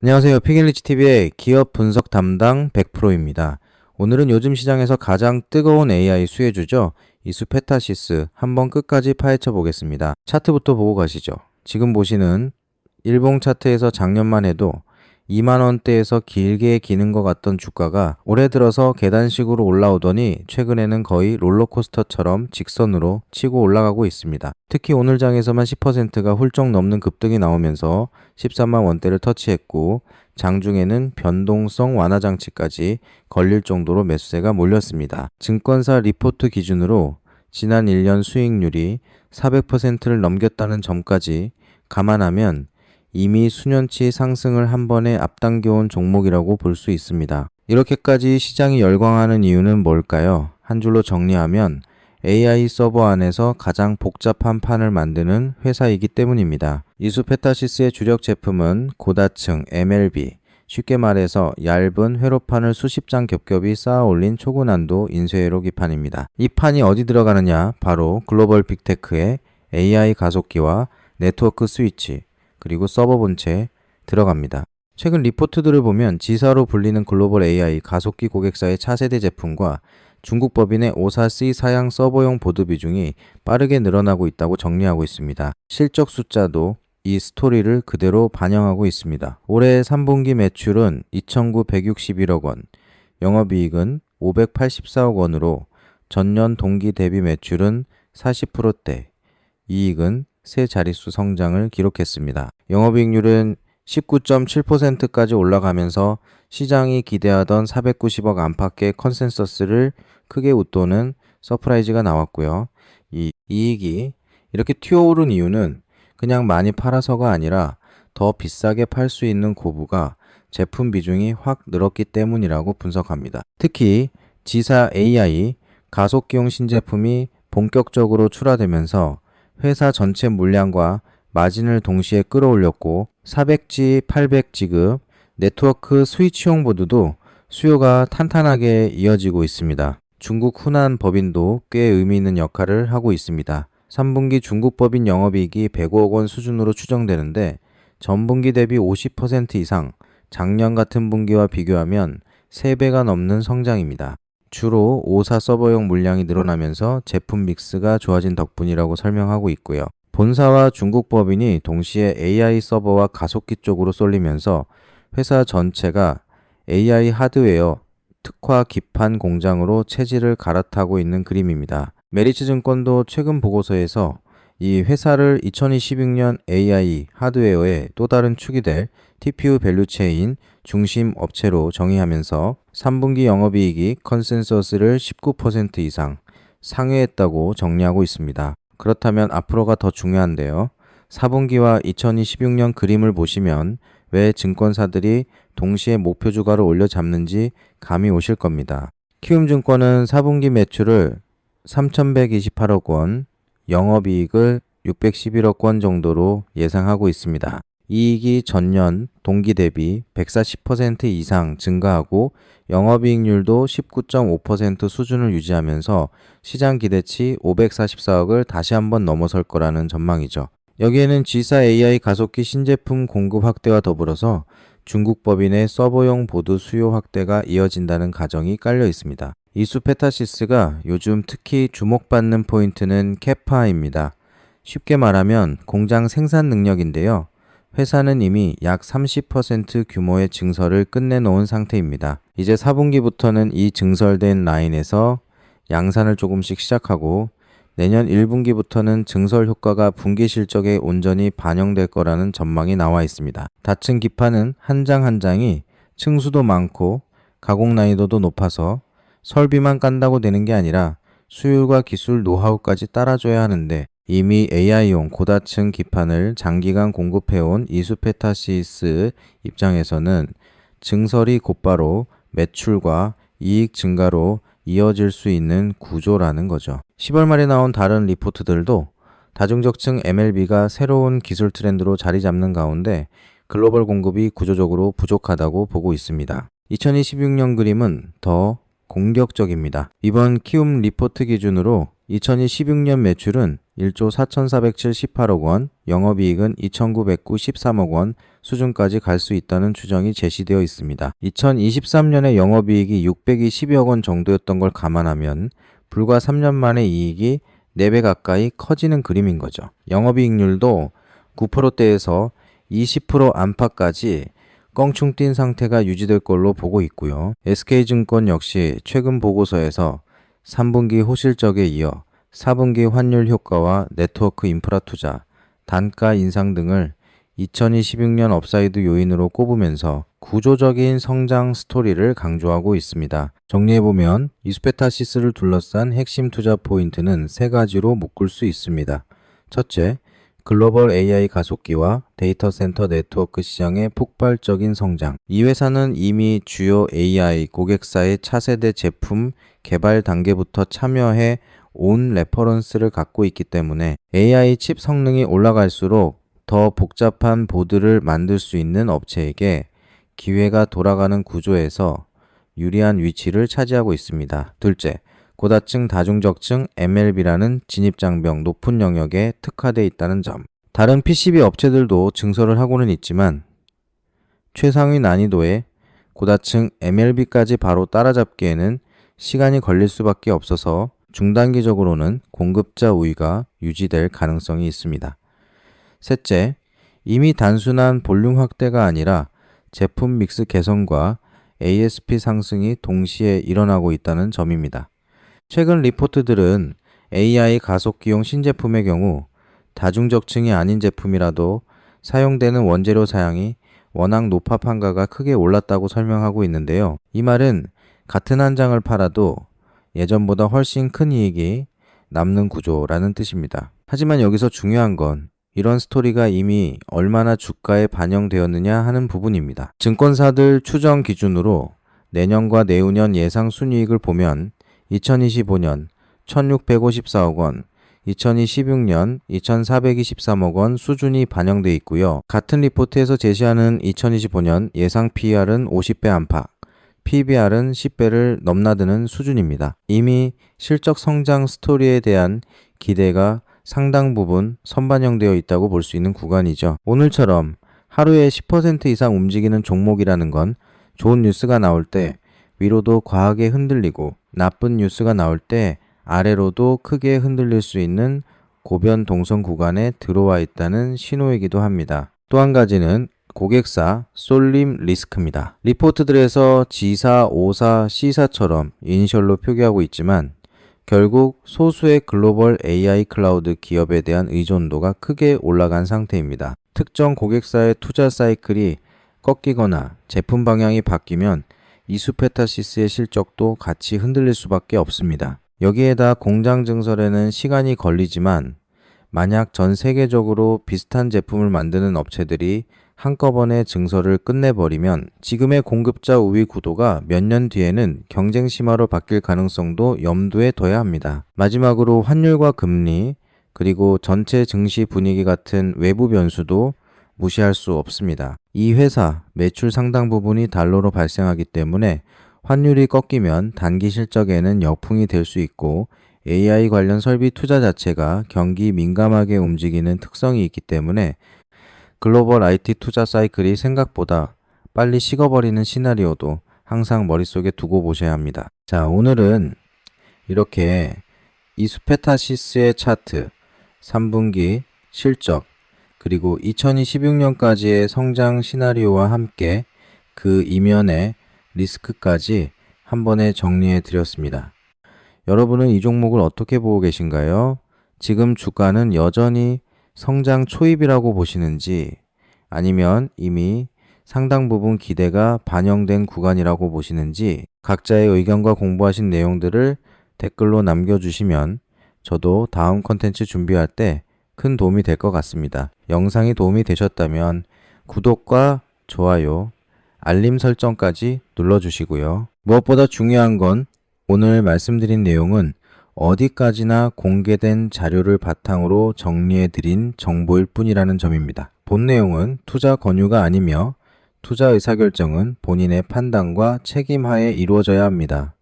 안녕하세요. 피글리치TV의 기업 분석 담당 100%입니다. 오늘은 요즘 시장에서 가장 뜨거운 AI 수혜주죠. 이수페타시스 한번 끝까지 파헤쳐 보겠습니다. 차트부터 보고 가시죠. 지금 보시는 일봉 차트에서 작년만 해도 2만원대에서 길게 기는 것 같던 주가가 올해 들어서 계단식으로 올라오더니 최근에는 거의 롤러코스터처럼 직선으로 치고 올라가고 있습니다. 특히 오늘 장에서만 10%가 훌쩍 넘는 급등이 나오면서 13만 원대를 터치했고 장중에는 변동성 완화 장치까지 걸릴 정도로 매수세가 몰렸습니다. 증권사 리포트 기준으로 지난 1년 수익률이 400%를 넘겼다는 점까지 감안하면 이미 수년치 상승을 한 번에 앞당겨온 종목이라고 볼 수 있습니다. 이렇게까지 시장이 열광하는 이유는 뭘까요? 한 줄로 정리하면 AI 서버 안에서 가장 복잡한 판을 만드는 회사이기 때문입니다. 이수페타시스의 주력 제품은 고다층 MLB, 쉽게 말해서 얇은 회로판을 수십 장 겹겹이 쌓아 올린 초고난도 인쇄회로 기판입니다. 이 판이 어디 들어가느냐? 바로 글로벌 빅테크의 AI 가속기와 네트워크 스위치, 그리고 서버 본체에 들어갑니다. 최근 리포트들을 보면 지사로 불리는 글로벌 AI 가속기 고객사의 차세대 제품과 중국 법인의 54C 사양 서버용 보드 비중이 빠르게 늘어나고 있다고 정리하고 있습니다. 실적 숫자도 이 스토리를 그대로 반영하고 있습니다. 올해 3분기 매출은 2,961억 원, 영업이익은 584억 원으로 전년 동기 대비 매출은 40%대, 이익은 세 자릿수 성장을 기록했습니다. 영업이익률은 19.7%까지 올라가면서 시장이 기대하던 490억 안팎의 컨센서스를 크게 웃도는 서프라이즈가 나왔고요. 이 이익이 이렇게 튀어오른 이유는 그냥 많이 팔아서가 아니라 더 비싸게 팔 수 있는 고부가 제품 비중이 확 늘었기 때문이라고 분석합니다. 특히 지사 AI 가속기용 신제품이 본격적으로 출하되면서 회사 전체 물량과 마진을 동시에 끌어올렸고 400G, 800G급 네트워크 스위치용 보드도 수요가 탄탄하게 이어지고 있습니다. 중국 후난 법인도 꽤 의미 있는 역할을 하고 있습니다. 3분기 중국 법인 영업이익이 105억 원 수준으로 추정되는데 전분기 대비 50% 이상, 작년 같은 분기와 비교하면 3배가 넘는 성장입니다. 주로 54 서버용 물량이 늘어나면서 제품 믹스가 좋아진 덕분이라고 설명하고 있고요. 본사와 중국 법인이 동시에 AI 서버와 가속기 쪽으로 쏠리면서 회사 전체가 AI 하드웨어 특화 기판 공장으로 체질을 갈아타고 있는 그림입니다. 메리츠 증권도 최근 보고서에서 이 회사를 2026년 AI 하드웨어의 또 다른 축이 될 TPU 밸류체인 중심 업체로 정의하면서 3분기 영업이익이 컨센서스를 19% 이상 상회했다고 정리하고 있습니다. 그렇다면 앞으로가 더 중요한데요. 4분기와 2026년 그림을 보시면 왜 증권사들이 동시에 목표 주가를 올려잡는지 감이 오실 겁니다. 키움증권은 4분기 매출을 3,128억 원, 영업이익을 611억 원 정도로 예상하고 있습니다. 이익이 전년 동기 대비 140% 이상 증가하고 영업이익률도 19.5% 수준을 유지하면서 시장 기대치 544억을 다시 한번 넘어설 거라는 전망이죠. 여기에는 G사 AI 가속기 신제품 공급 확대와 더불어서 중국 법인의 서버용 보드 수요 확대가 이어진다는 가정이 깔려 있습니다. 이수페타시스가 요즘 특히 주목받는 포인트는 캐파입니다. 쉽게 말하면 공장 생산 능력인데요. 회사는 이미 약 30% 규모의 증설을 끝내놓은 상태입니다. 이제 4분기부터는 이 증설된 라인에서 양산을 조금씩 시작하고 내년 1분기부터는 증설 효과가 분기 실적에 온전히 반영될 거라는 전망이 나와 있습니다. 다층 기판은 한 장 한 장이 층수도 많고 가공 난이도도 높아서 설비만 깐다고 되는 게 아니라 수율과 기술 노하우까지 따라줘야 하는데 이미 AI용 고다층 기판을 장기간 공급해온 이수페타시스 입장에서는 증설이 곧바로 매출과 이익 증가로 이어질 수 있는 구조라는 거죠. 10월 말에 나온 다른 리포트들도 다중적층 MLB가 새로운 기술 트렌드로 자리 잡는 가운데 글로벌 공급이 구조적으로 부족하다고 보고 있습니다. 2026년 그림은 더 공격적입니다. 이번 키움 리포트 기준으로 2026년 매출은 1조 4,478억 원, 영업이익은 2,993억 원 수준까지 갈 수 있다는 추정이 제시되어 있습니다. 2023년에 영업이익이 620여억 원 정도였던 걸 감안하면 불과 3년 만에 이익이 4배 가까이 커지는 그림인 거죠. 영업이익률도 9%대에서 20% 안팎까지 껑충 뛴 상태가 유지될 걸로 보고 있고요. SK증권 역시 최근 보고서에서 3분기 호실적에 이어 4분기 환율 효과와 네트워크 인프라 투자, 단가 인상 등을 2026년 업사이드 요인으로 꼽으면서 구조적인 성장 스토리를 강조하고 있습니다. 정리해보면 이수페타시스를 둘러싼 핵심 투자 포인트는 세 가지로 묶을 수 있습니다. 첫째, 글로벌 AI 가속기와 데이터 센터 네트워크 시장의 폭발적인 성장. 이 회사는 이미 주요 AI 고객사의 차세대 제품 개발 단계부터 참여해 온 레퍼런스를 갖고 있기 때문에 AI 칩 성능이 올라갈수록 더 복잡한 보드를 만들 수 있는 업체에게 기회가 돌아가는 구조에서 유리한 위치를 차지하고 있습니다. 둘째, 고다층 다중적층 MLB라는 진입장벽 높은 영역에 특화되어 있다는 점. 다른 PCB 업체들도 증설을 하고는 있지만 최상위 난이도의 고다층 MLB까지 바로 따라잡기에는 시간이 걸릴 수밖에 없어서 중단기적으로는 공급자 우위가 유지될 가능성이 있습니다. 셋째, 이미 단순한 볼륨 확대가 아니라 제품 믹스 개선과 ASP 상승이 동시에 일어나고 있다는 점입니다. 최근 리포트들은 AI 가속기용 신제품의 경우 다중적층이 아닌 제품이라도 사용되는 원재료 사양이 워낙 노파 판가가 크게 올랐다고 설명하고 있는데요. 이 말은 같은 한 장을 팔아도 예전보다 훨씬 큰 이익이 남는 구조라는 뜻입니다. 하지만 여기서 중요한 건 이런 스토리가 이미 얼마나 주가에 반영되었느냐 하는 부분입니다. 증권사들 추정 기준으로 내년과 내후년 예상 순이익을 보면 2025년 1,654억 원, 2026년 2,423억 원 수준이 반영돼 있고요. 같은 리포트에서 제시하는 2025년 예상 PER은 50배 안팎, PBR은 10배를 넘나드는 수준입니다. 이미 실적 성장 스토리에 대한 기대가 상당 부분 선반영되어 있다고 볼 수 있는 구간이죠. 오늘처럼 하루에 10% 이상 움직이는 종목이라는 건 좋은 뉴스가 나올 때 위로도 과하게 흔들리고 나쁜 뉴스가 나올 때 아래로도 크게 흔들릴 수 있는 고변 동선 구간에 들어와 있다는 신호이기도 합니다. 또 한 가지는 고객사 쏠림 리스크입니다. 리포트들에서 G사, O사, C사처럼 이니셜로 표기하고 있지만 결국 소수의 글로벌 AI 클라우드 기업에 대한 의존도가 크게 올라간 상태입니다. 특정 고객사의 투자 사이클이 꺾이거나 제품 방향이 바뀌면 이수페타시스의 실적도 같이 흔들릴 수밖에 없습니다. 여기에다 공장 증설에는 시간이 걸리지만 만약 전 세계적으로 비슷한 제품을 만드는 업체들이 한꺼번에 증설을 끝내버리면 지금의 공급자 우위 구도가 몇 년 뒤에는 경쟁 심화로 바뀔 가능성도 염두에 둬야 합니다. 마지막으로 환율과 금리 그리고 전체 증시 분위기 같은 외부 변수도 무시할 수 없습니다. 이 회사 매출 상당 부분이 달러로 발생하기 때문에 환율이 꺾이면 단기 실적에는 역풍이 될 수 있고 AI 관련 설비 투자 자체가 경기 민감하게 움직이는 특성이 있기 때문에 글로벌 IT 투자 사이클이 생각보다 빨리 식어버리는 시나리오도 항상 머릿속에 두고 보셔야 합니다. 자, 오늘은 이렇게 이수페타시스의 차트, 3분기 실적, 그리고 2026년까지의 성장 시나리오와 함께 그 이면의 리스크까지 한 번에 정리해 드렸습니다. 여러분은 이 종목을 어떻게 보고 계신가요? 지금 주가는 여전히 성장 초입이라고 보시는지 아니면 이미 상당 부분 기대가 반영된 구간이라고 보시는지 각자의 의견과 공부하신 내용들을 댓글로 남겨주시면 저도 다음 컨텐츠 준비할 때 큰 도움이 될 것 같습니다. 영상이 도움이 되셨다면 구독과 좋아요, 알림 설정까지 눌러주시고요. 무엇보다 중요한 건 오늘 말씀드린 내용은 어디까지나 공개된 자료를 바탕으로 정리해드린 정보일 뿐이라는 점입니다. 본 내용은 투자 권유가 아니며 투자 의사결정은 본인의 판단과 책임하에 이루어져야 합니다.